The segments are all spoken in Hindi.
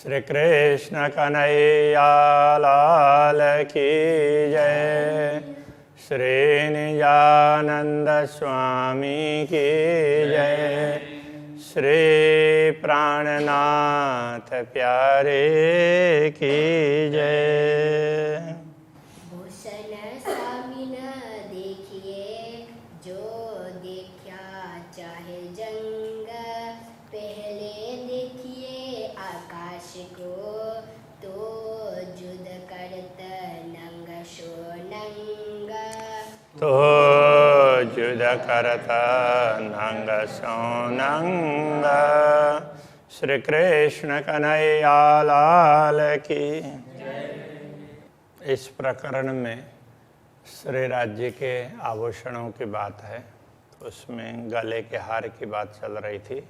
श्री कृष्ण कन्हैया लाल की जय। श्री निजानंद स्वामी की जय। श्री प्राणनाथ प्यारे की जय। भूषण स्वामी न देखिए जो देखा चाहे जंग, पहले देखिए आकाश को तो जुद करत नंग शो नंग। तो जुद करत नंग सो नंग। श्री कृष्ण कन्हैया लाल की। इस प्रकरण में श्री राज्य के आभूषणों की बात है, तो उसमें गले के हार की बात चल रही थी।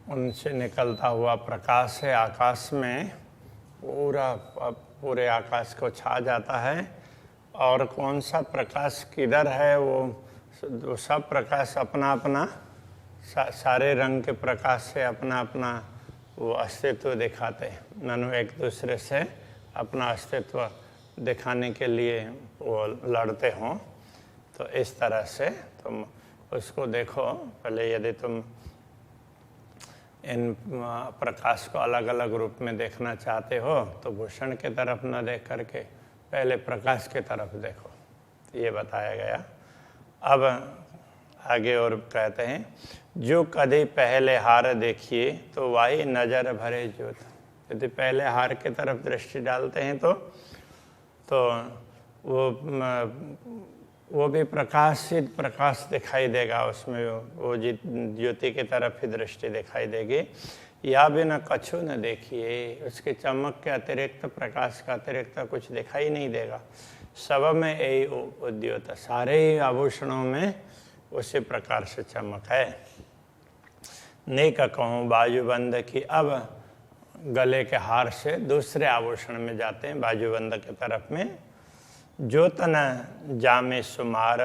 उनसे निकलता हुआ प्रकाश है, आकाश में पूरे आकाश को छा जाता है। और कौन सा प्रकाश किधर है वो सब प्रकाश अपना अपना सारे रंग के प्रकाश से अपना अपना वो अस्तित्व दिखाते हैं। मानो एक दूसरे से अपना अस्तित्व दिखाने के लिए वो लड़ते हों। तो इस तरह से तुम उसको देखो। पहले यदि तुम इन प्रकाश को अलग अलग रूप में देखना चाहते हो तो भूषण के तरफ न देख करके पहले प्रकाश के तरफ देखो, ये बताया गया। अब आगे और कहते हैं, जो कभी पहले हार देखिए तो वाही नजर भरे ज्योत। यदि पहले हार की तरफ दृष्टि डालते हैं तो वो भी प्रकाशित प्रकाश दिखाई देगा, उसमें वो ज्योति की तरफ ही दृष्टि दिखाई देगी। या भी न कछु न देखिए, उसके चमक के अतिरिक्त प्रकाश का अतिरिक्त कुछ दिखाई नहीं देगा। सब में यही उद्योत, सारे ही आभूषणों में उसी प्रकार से चमक है। नेक कहूँ बाजूबंद की। अब गले के हार से दूसरे आभूषण में जाते हैं, बाजूबंद के तरफ में। जो तन जामे सुमार,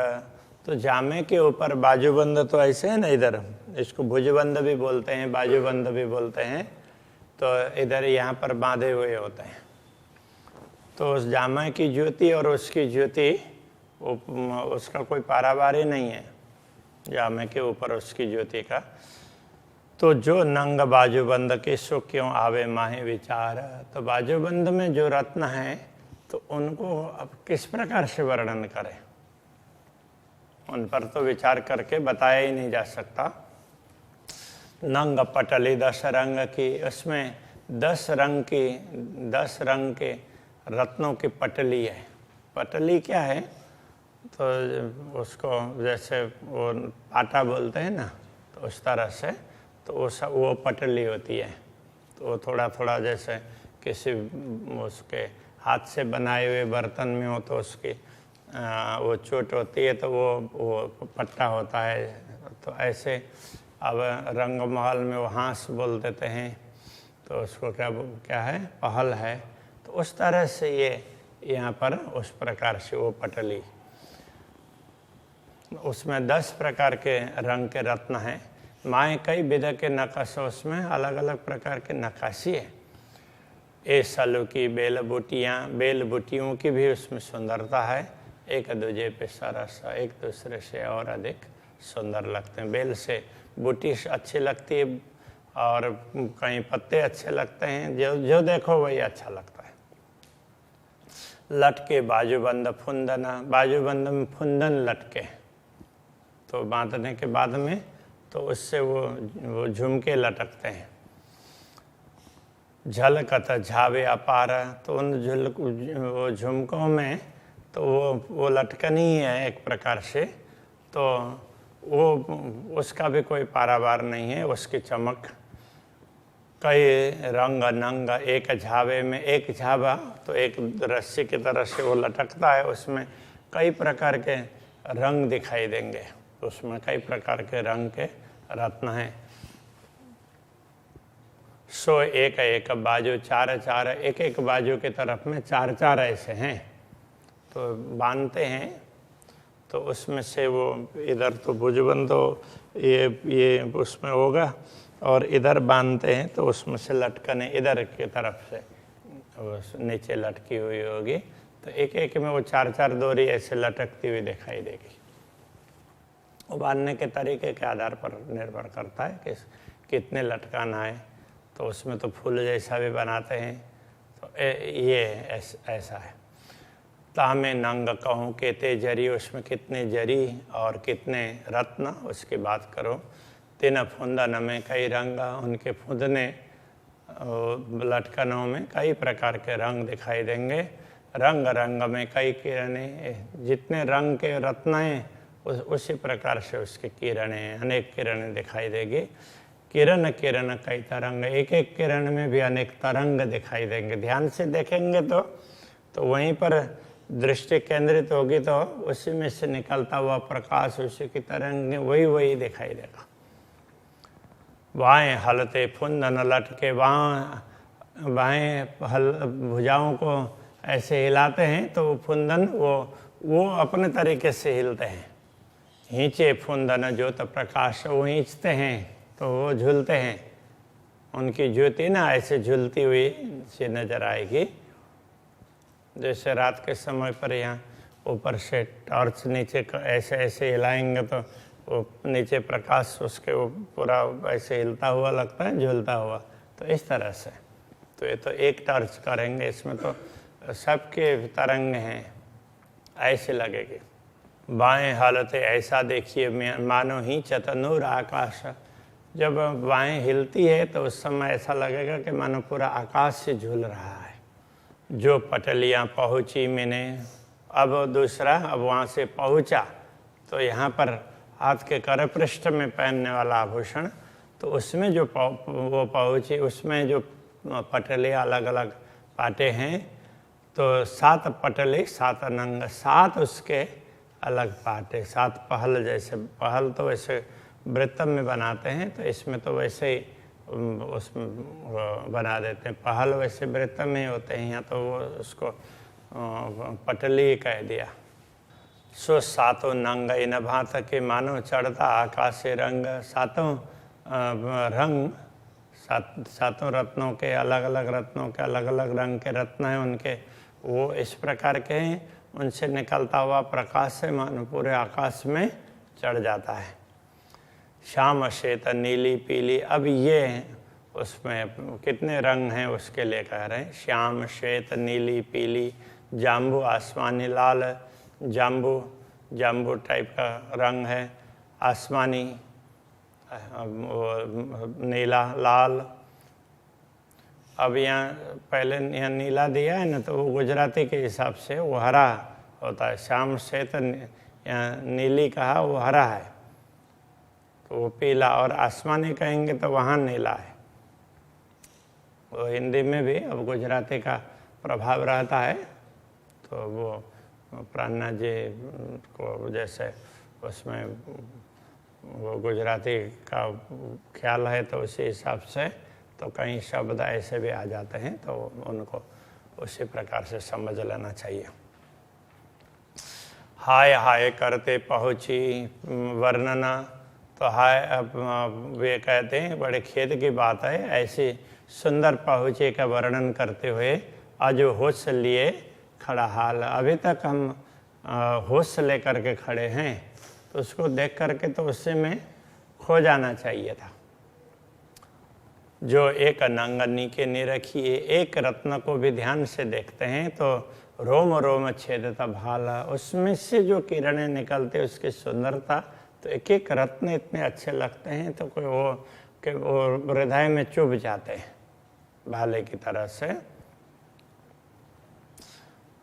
तो जामे के ऊपर बाजूबंद तो ऐसे है ना, इधर इसको भुजबंद भी बोलते हैं, बाजूबंद भी बोलते हैं। तो इधर यहाँ पर बांधे हुए होते हैं। तो उस जामे की ज्योति और उसकी ज्योति उसका कोई पारावार ही नहीं है, जामे के ऊपर उसकी ज्योति का। तो जो नंग बाजूबंद के सो क्यों आवे माहे विचार। तो बाजूबंद में जो रत्न है तो उनको अब किस प्रकार से वर्णन करें, उन पर तो विचार करके बताया ही नहीं जा सकता। नंग पटली 10 रंग की, उसमें 10 रंग के रत्नों की पटली है। पटली क्या है, तो उसको जैसे वो आटा बोलते हैं ना, तो उस तरह से तो वो पटली होती है। तो वो थोड़ा थोड़ा जैसे किसी उसके हाथ से बनाए हुए बर्तन में हो तो उसकी वो चोट होती है तो वो पट्टा होता है। तो ऐसे अब रंग महल में वो हाँस बोल देते हैं, तो उसको क्या है, पहल है। तो उस तरह से ये यहाँ पर उस प्रकार से वो पटली, उसमें 10 प्रकार के रंग के रत्न हैं। माए कई विध के नक्श, उसमें अलग अलग प्रकार के नक्काशी है। ए सलू की बेल बूटियों की भी उसमें सुंदरता है। एक दूजे पे सरस, एक दूसरे से और अधिक सुंदर लगते हैं। बेल से बूटी अच्छी लगती है और कहीं पत्ते अच्छे लगते हैं, जो देखो वही अच्छा लगता है। लटके बाजूबंद फुंदना, बाजूबंद में फुंदन लटके, तो बांधने के बाद में तो उससे वो झुमके लटकते हैं। झलकत झावे अपार, तो उन वो झुमकों में तो वो लटकन ही है एक प्रकार से। तो वो उसका भी कोई पारावार नहीं है, उसकी चमक। कई रंग नंग एक झावे में, एक झावा तो एक रस्सी की तरह से वो लटकता है, उसमें कई प्रकार के रंग दिखाई देंगे। उसमें कई प्रकार के रंग के रत्न हैं। सो एक एक बाजू 4 एक बाजू के तरफ में 4 ऐसे हैं, तो बांधते हैं। तो उसमें से वो इधर तो भुजबंद ये उसमें होगा, और इधर बांधते हैं तो उसमें से लटकने इधर की तरफ से नीचे लटकी हुई होगी, तो एक एक में वो 4-4 डोरी ऐसे लटकती हुई दिखाई देगी। वो बांधने के तरीके के आधार पर निर्भर करता है कि कितने लटकाना है। तो उसमें तो फूल जैसा भी बनाते हैं, तो ये ऐसा है। तामे नंग कहूँ केते जरी, उसमें कितने जरी और कितने रत्न उसकी बात करो। तीन फुंदन में कई रंग, उनके फुंदने लटकनों में कई प्रकार के रंग दिखाई देंगे। रंग रंग में कई किरणें, जितने रंग के रत्न हैं उसी प्रकार से उसकी किरणें, अनेक किरणें दिखाई देगी। किरण किरण कई तरंग, एक एक किरण में भी अनेक तरंग दिखाई देंगे। ध्यान से देखेंगे तो वहीं पर दृष्टि केंद्रित होगी तो उसी में से निकलता हुआ प्रकाश, उसी की तरंग वही दिखाई देगा। बाएं हलते फुंदन लटके, बाएं भुजाओं को ऐसे हिलाते हैं तो वो फुंदन वो अपने तरीके से हिलते हैं। हिंचे फुंदन ज्योत प्रकाश, वो हिंचते हैं तो वो झूलते हैं, उनकी ज्योति ना ऐसे झूलती हुई सी नजर आएगी। जैसे रात के समय पर यहाँ ऊपर से टॉर्च नीचे ऐसे ऐसे हिलाएंगे तो वो नीचे प्रकाश उसके वो पूरा ऐसे हिलता हुआ लगता है, झूलता हुआ। तो इस तरह से तो ये तो एक टॉर्च करेंगे, इसमें तो सबके तरंग हैं, ऐसे लगेगी। बाएं हालत ऐसा देखिए मानो ही चतनूर आकाश, जब बाएं हिलती है तो उस समय ऐसा लगेगा कि मानो पूरा आकाश से झूल रहा है। जो पटलियाँ पहुँची मैंने, अब दूसरा, अब वहाँ से पहुँचा तो यहाँ पर हाथ के करपृष्ठ में पहनने वाला आभूषण, तो उसमें जो वो पहुँची उसमें जो पटलियाँ अलग अलग पाटे हैं, तो 7 पटली 7 नंग, 7 उसके अलग पाटे, 7 पहल। जैसे पहल तो वैसे वृत्तम में बनाते हैं, तो इसमें तो वैसे ही उसमें बना देते हैं। पहल वैसे वृत्तम में होते हैं, यहाँ तो वो उसको पटली कह दिया। सो 7 नंग इन भात के मानो चढ़ता आकाशे रंग, 7 रंग, 7 रत्नों के अलग अलग रत्नों के अलग अलग रंग के रत्न हैं उनके, वो इस प्रकार के हैं। उनसे निकलता हुआ प्रकाश से मानो पूरे आकाश में चढ़ जाता है। श्याम श्वेत नीली पीली, अब ये उसमें कितने रंग हैं उसके लिए कह रहे हैं। श्याम श्वेत नीली पीली, जाम्बू आसमानी लाल, जाम्बू टाइप का रंग है, आसमानी नीला लाल। अब यहाँ पहले यहाँ नीला दिया है ना, तो वो गुजराती के हिसाब से वो हरा होता है। श्याम श्वेत यहाँ नीली कहा, वो हरा है, तो वो पीला, और आसमानी कहेंगे तो वहाँ नीला है। वो हिंदी में भी अब गुजराती का प्रभाव रहता है, तो वो प्राणा जी को जैसे उसमें वो गुजराती का ख्याल है तो उसी हिसाब से तो कई शब्द ऐसे भी आ जाते हैं, तो उनको उसी प्रकार से समझ लेना चाहिए। हाय हाय करते पहुँची वर्णना, तो हाय अब वे कहते हैं बड़े खेद की बात है, ऐसी सुंदर पहुँचे का वर्णन करते हुए आज होश लिए खड़ा हाल। अभी तक हम होश लेकर के खड़े हैं, तो उसको देख करके तो उससे में खो जाना चाहिए था। जो एक नंगनी के निरखिए, एक रत्न को भी ध्यान से देखते हैं तो रोम रोम छेदता भाला, उसमें से जो किरणें निकलते उसकी सुंदरता, तो एक एक रत्न इतने अच्छे लगते हैं तो कोई वो हृदय में चुभ जाते हैं भाले की तरह से,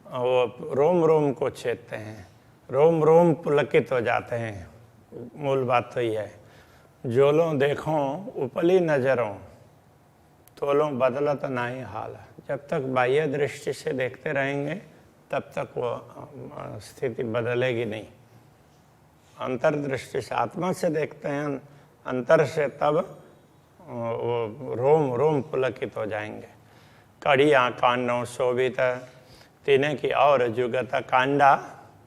वो रोम रोम को छेदते हैं, रोम रोम पुलकित हो जाते हैं। मूल बात तो ये है। जोलों देखो उपली नजरों, तोलों बदलत नहीं हाल। जब तक बाह्य दृष्टि से देखते रहेंगे तब तक वो स्थिति बदलेगी नहीं। अंतर्दृष्टि से, आत्मा से देखते हैं अंतर से, तब वो रोम रोम पुलकित हो जाएंगे। कड़ियाँ कांडों शोभित, तीने की और जुगत, कांडा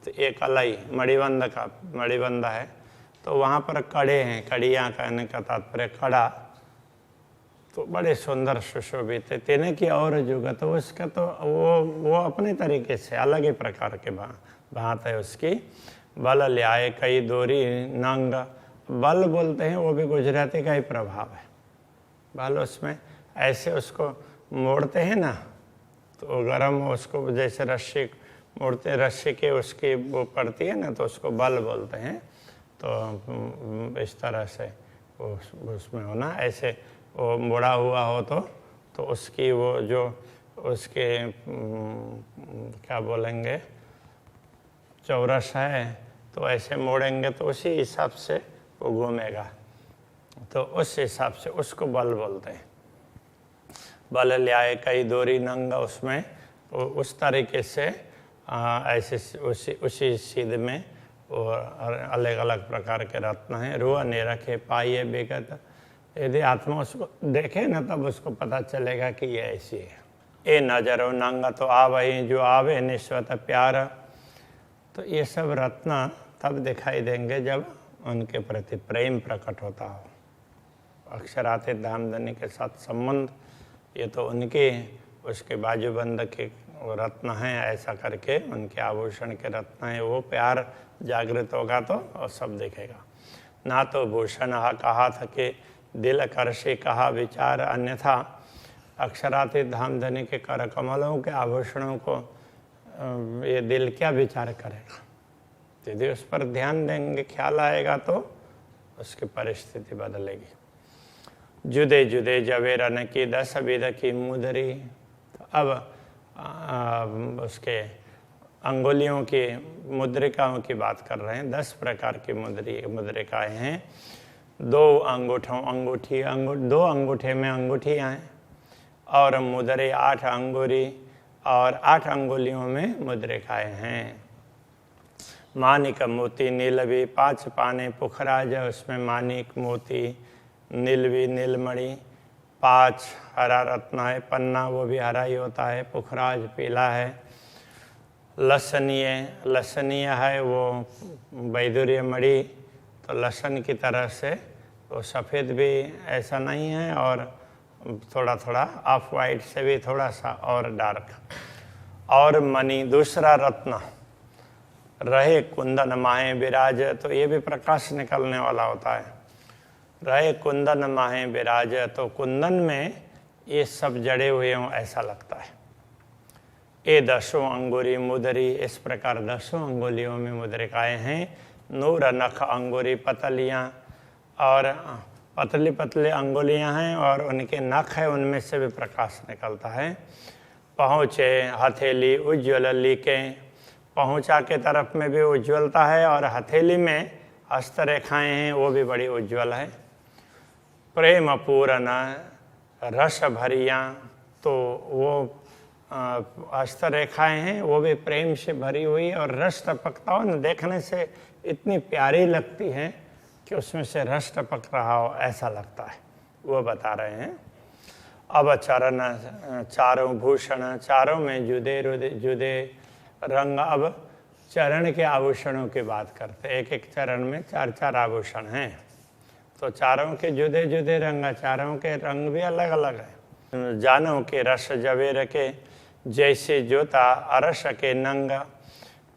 तो एक अलई मणिबंध है, तो वहाँ पर कड़े हैं, कड़ियाँ कहने का तात्पर्य कड़ा, तो बड़े सुंदर सुशोभित है। तेने की और जुगत, उसका तो वो अपने तरीके से अलग ही प्रकार के बात है उसकी। बल ल्याए कई दोरी नंग, बल बोलते हैं वो भी गुजराती का ही प्रभाव है। बल उसमें ऐसे उसको मोड़ते हैं ना, तो गरम उसको जैसे रस्सी मोड़ते, रस्सी के उसकी वो पड़ती है ना, तो उसको बल बोलते हैं। तो इस तरह से उसमें होना, ऐसे वो मुड़ा हुआ हो तो उसकी वो जो उसके क्या बोलेंगे चौरस है, तो ऐसे मोड़ेंगे तो उसी हिसाब से वो घूमेगा, तो उस हिसाब से उसको बल बोलते हैं। बल ल्याए कई दोरी नंगा, उसमें उस तरीके से ऐसे उसी सीध में वो अलग अलग प्रकार के रत्न हैं। रुआ ने रखे पाइए विगत, यदि आत्मा उसको देखे ना तब उसको पता चलेगा कि ये ऐसी है। ए नजरो नंगा तो आवही जो आवे निस्वत प्यार, तो ये सब रत्न तब दिखाई देंगे जब उनके प्रति प्रेम प्रकट होता हो। अक्षरातीत धामधनी के साथ संबंध, ये तो उनके उसके बाजूबंद के रत्न हैं, ऐसा करके उनके आभूषण के रत्न हैं। वो प्यार जागृत होगा तो और सब दिखेगा। ना तो भूषण हा कहा था कि दिल करशे कहा विचार, अन्यथा अक्षरातीत धामधनी के कर कमलों के आभूषणों को ये दिल क्या विचार करेगा। यदि उस पर ध्यान देंगे, ख्याल आएगा, तो उसकी परिस्थिति बदलेगी। जुदे जुदे जवेरन की 10 विध की मुदरी, तो अब उसके अंगुलियों की मुद्रिकाओं की बात कर रहे हैं। 10 प्रकार की मुद्रिकाएँ हैं। 2 दो अंगूठे में अंगूठियाँ हैं, और मुद्रे 8 अंगुरी, और 8 अंगुलियों में मुद्रिकाएँ हैं। मानिक मोती नीलवी 5 पाने पुखराज, उसमें मानिक मोती नीलवी नीलमणि 5 हरा रत्न है। पन्ना वो भी हरा ही होता है, पुखराज पीला है। लसनीय है वो वैदुर्य मणि, तो लसन की तरह से वो सफ़ेद भी ऐसा नहीं है, और थोड़ा थोड़ा ऑफ वाइट से भी थोड़ा सा और डार्क। और मणि दूसरा रत्न रहे कुंदन माहे विराज, तो ये भी प्रकाश निकलने वाला होता है। रहे कुंदन माहे विराज, तो कुंदन में ये सब जड़े हुए हों ऐसा लगता है। ये 10 अंगुरी मुदरी, इस प्रकार 10 अंगुलियों में मुद्रिकाएँ हैं। नूर नख अंगुरी पतलियाँ, और पतली पतली अंगुलियाँ हैं, और उनके नख है, उनमें से भी प्रकाश निकलता है। पहुँचे हथेली उज्ज्वल लीके, पहुँचा के तरफ में भी उज्ज्वलता है, और हथेली में हस्तरेखाएँ हैं, वो भी बड़ी उज्ज्वल है। प्रेम पूर्ण रस भरियाँ, तो वो हस्तरेखाएँ हैं, वो भी प्रेम से भरी हुई, और रस टपकता हो न, देखने से इतनी प्यारी लगती है कि उसमें से रस टपक रहा हो ऐसा लगता है, वो बता रहे हैं। अब चरण 4 भूषण, चारों में जुदे रंग। अब चरण के आभूषणों की बात करते, एक चरण में 4 आभूषण हैं, तो चारों के जुदे जुदे रंग, चारों के रंग भी अलग अलग है। जानों के रस जवेर के जैसे जोता अरस के नंग,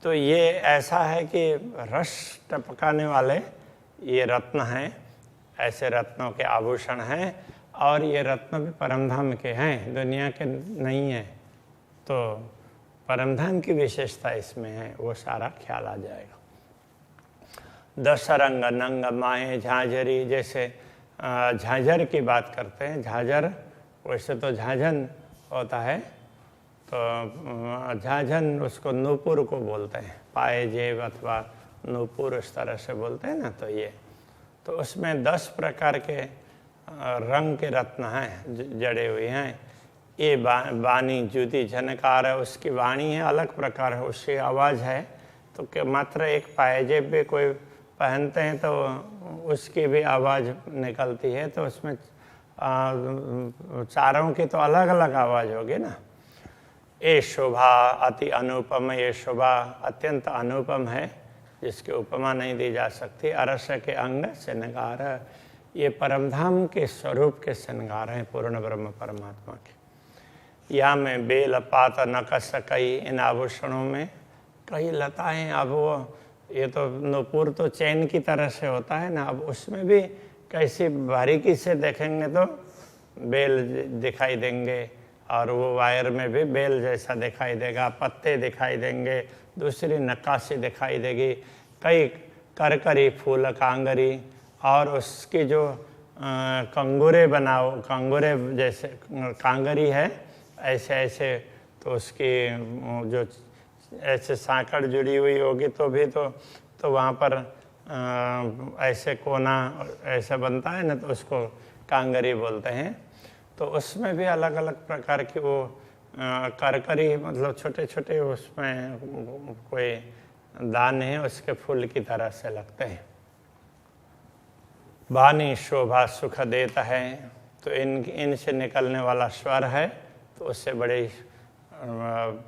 तो ये ऐसा है कि रस टपकाने वाले ये रत्न हैं, ऐसे रत्नों के आभूषण हैं, और ये रत्न भी परमधाम के हैं, दुनिया के नहीं हैं। तो परमधाम की विशेषता इसमें है, वो सारा ख्याल आ जाएगा। 10 रंग नंग माहे झांझरी, जैसे झांझर की बात करते हैं। झांझर वैसे तो झांझन होता है, तो झांझन उसको नूपुर को बोलते हैं, पाए जेब अथवा नूपुर इस तरह से बोलते हैं ना। तो ये तो उसमें 10 प्रकार के रंग के रत्न हैं, जड़े हुए हैं। ये वाणी जुदी झनकार है, उसकी वाणी है अलग प्रकार है, उसकी आवाज़ है। तो मात्र एक पायजेब भी कोई पहनते हैं तो उसकी भी आवाज़ निकलती है, तो उसमें चारों की तो अलग अलग आवाज़ होगी ना। ये शोभा अति अनुपम, ये शोभा अत्यंत अनुपम है, जिसकी उपमा नहीं दी जा सकती। अरस के अंग से नगार, ये परमधाम के स्वरूप के श्रृंगार हैं पूर्ण ब्रह्म परमात्मा के। या में बेल पात नकस कई, इन आभूषणों में कई लताएं। अब वो ये तो नूपुर तो चैन की तरह से होता है ना, अब उसमें भी कैसी बारीकी से देखेंगे तो बेल दिखाई देंगे, और वो वायर में भी बेल जैसा दिखाई देगा, पत्ते दिखाई देंगे, दूसरी नक्काशी दिखाई देगी, कई करकरी फूल कांगरी, और उसकी जो कंगूरे बनाओ, कंगूरे जैसे कांगरी है ऐसे ऐसे, तो उसकी जो ऐसे सांकड़ जुड़ी हुई होगी तो भी तो वहाँ पर ऐसे कोना ऐसा बनता है ना, तो उसको कांगरी बोलते हैं। तो उसमें भी अलग अलग प्रकार की वो करकरी, मतलब छोटे छोटे उसमें कोई दाने हैं, उसके फूल की तरह से लगते हैं। वाणी शोभा सुख देता है, तो इनसे निकलने वाला स्वर है तो उससे बड़ी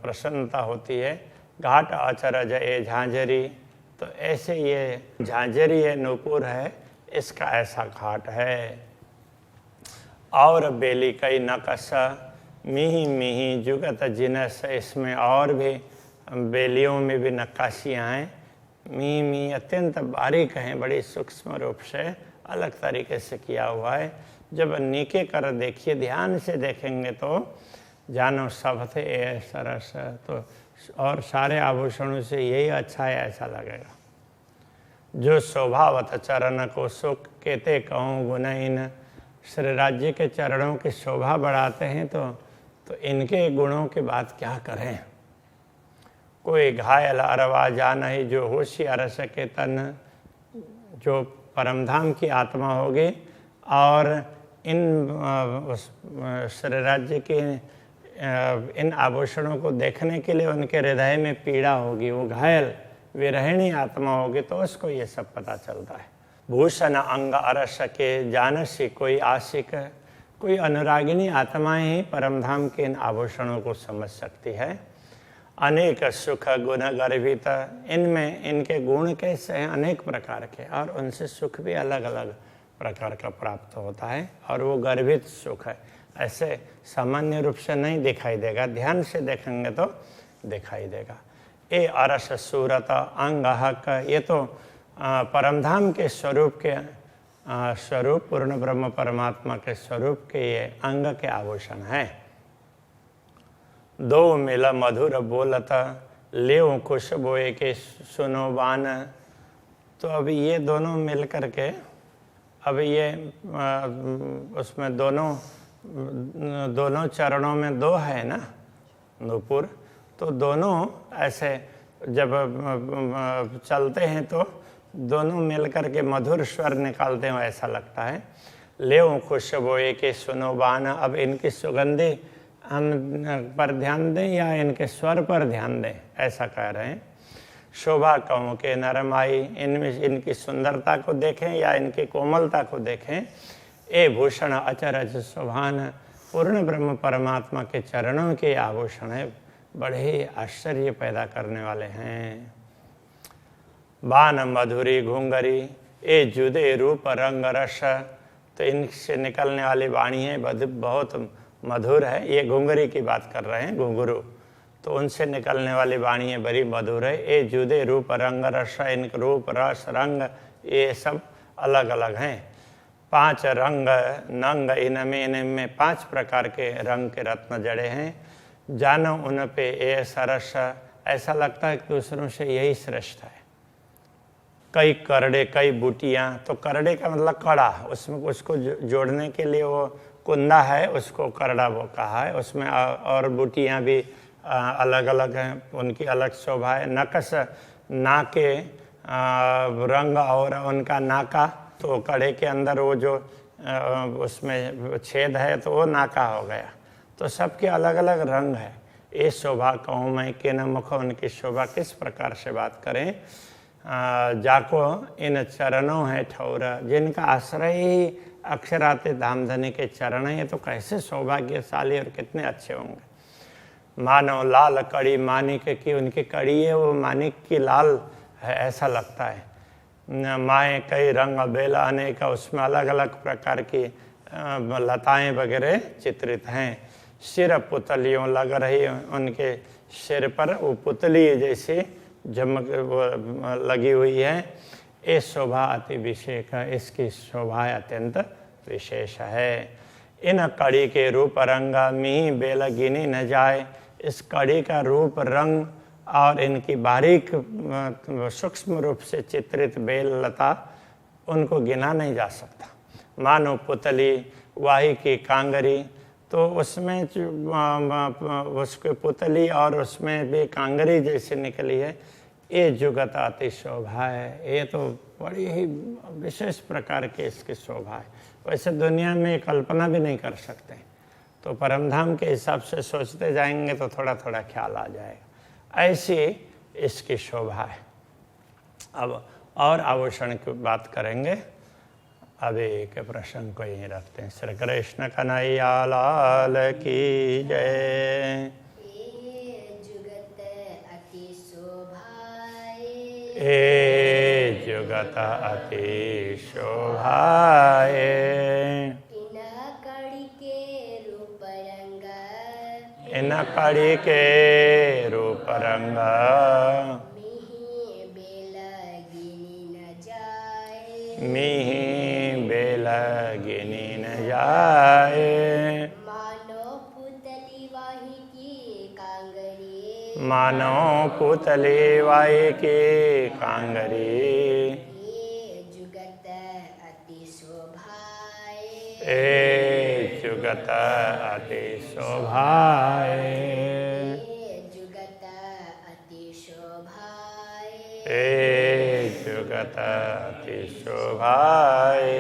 प्रसन्नता होती है। घाट अचरज ए झांझरी, तो ऐसे ये झांझरी है, नूपुर है, इसका ऐसा घाट है। और बेली कई नकश मिही मिही जुगत जिनस, इसमें और भी बेलियों में भी नक्काशियाँ हैं, मिही मिही अत्यंत बारीक हैं, बड़ी सूक्ष्म रूप से अलग तरीके से किया हुआ है। जब नीके कर देखिए, ध्यान से देखेंगे तो जानो सब थे ए सरस, तो और सारे आभूषणों से यही अच्छा है ऐसा लगेगा। जो स्वभावत चरण को सुख कहते कहूँ गुणहीन, श्री राज्य के चरणों की शोभा बढ़ाते हैं तो इनके गुणों की बात क्या करें। कोई घायल अरवा जान ही, जो होशियार सके तन, जो परमधाम की आत्मा होगी और इन श्री राज्य के इन आभूषणों को देखने के लिए उनके हृदय में पीड़ा होगी, वो घायल विरहिणी आत्मा होगी, तो उसको ये सब पता चलता है। भूषण अंग अरस के जानसी, कोई आशिक, कोई अनुरागिनी आत्माएं ही परमधाम के इन आभूषणों को समझ सकती है। अनेक सुख गुण गर्भित, इनमें इनके गुण कैसे हैं, अनेक प्रकार के, और उनसे सुख भी अलग अलग प्रकार का प्राप्त होता है, और वो गर्भित सुख है, ऐसे सामान्य रूप से नहीं दिखाई देगा, ध्यान से देखेंगे तो दिखाई देगा। ए अरस सूरत अंग हक, ये तो परमधाम के स्वरूप के स्वरूप पूर्ण ब्रह्म परमात्मा के स्वरूप के ये अंग के आभूषण है। दो मिला मधुर बोलता ले खुशबोए के सुनो बान, तो अभी ये दोनों मिल करके, अब ये उसमें दोनों चरणों में दो है ना नूपुर, तो दोनों ऐसे जब चलते हैं तो दोनों मिलकर के मधुर स्वर निकालते हैं, ऐसा लगता है। ले खुशबोए के सुनो बान, अब इनकी सुगंधी हम पर ध्यान दें या इनके स्वर पर ध्यान दें, ऐसा कह रहे हैं। शोभा कहूँ के नरमाई, इनमें इनकी सुंदरता को देखें या इनकी कोमलता को देखें। ए भूषण अचरज शोभान, पूर्ण ब्रह्म परमात्मा के चरणों के आभूषण है, बड़े ही आश्चर्य पैदा करने वाले हैं। बान मधुरी घुंगरी, ए जुदे रूप रंग रस, तो इनसे निकलने वाली वाणी है बहुत मधुर है। ये घुंगरी की बात कर रहे हैं, घुंघरू, तो उनसे निकलने वाली वाणी है बड़ी मधुर है। ए जुदे रूप रंग रस, इनके रूप रस रंग ये सब अलग अलग हैं। 5 रंग नंग, इनमें 5 प्रकार के रंग के रत्न जड़े हैं। जानो उन पे ए सरस, ऐसा लगता है कि दूसरों से यही श्रेष्ठ है। कई करड़े कई बूटियाँ, तो करड़े का मतलब कड़ा, उसमें उसको जोड़ने के लिए वो कुंदा है, उसको करड़ा वो कहा है। उसमें और बूटियाँ भी अलग अलग हैं, उनकी अलग शोभा है। नकश नाके रंग और उनका नाका, तो कड़े के अंदर वो जो उसमें छेद है तो वो नाका हो गया। तो सबके अलग अलग रंग है। ये शोभा कहूँ मैं कि न मुख, उनकी शोभा किस प्रकार से बात करें। जाको इन चरणों है ठौरा, जिनका आश्रय ही अक्षराते धामधनी के चरण है, तो कैसे सौभाग्यशाली और कितने अच्छे होंगे। मानो लाल कड़ी मानिक की, उनकी कड़ी है वो मानिक की लाल है, ऐसा लगता है। माए कई रंग बेला अनेक, उसमें अलग अलग प्रकार की लताएं वगैरह चित्रित हैं। सिर पुतलियों लग रही, उनके सिर पर वो पुतली जैसी झमक लगी हुई है। ये शोभा अति विशेष, इसकी शोभा अत्यंत विशेष है। इन कड़ी के रूप रंग मिही बेल गिनी न जाए, इस कड़ी का रूप रंग और इनकी बारीक सूक्ष्म रूप से चित्रित बेल लता उनको गिना नहीं जा सकता। मानो पुतली वाही की कांगरी, तो उसमें उसके पुतली और उसमें भी कांगरी जैसे निकली है। ये जुगत अति शोभा है, ये तो बड़ी ही विशेष प्रकार की इसकी शोभा है, वैसे दुनिया में कल्पना भी नहीं कर सकते। तो परमधाम के हिसाब से सोचते जाएंगे तो थोड़ा थोड़ा ख्याल आ जाएगा, ऐसी इसकी शोभा है। अब और आभूषण की बात करेंगे, अभी के प्रसंग को यहीं रखते हैं। श्री कृष्ण कन्हैया लाल की जय। ए जुगत अति शोभाए, इन कड़ी के रूप रंग मिही बेल गिनी न जाए। मानो पुतली वाही की कांगरी, जुगत अति शोभाए। ए जुगत अति शोभाए, जुगत अति शोभाए। ए जुगत अति शोभाए।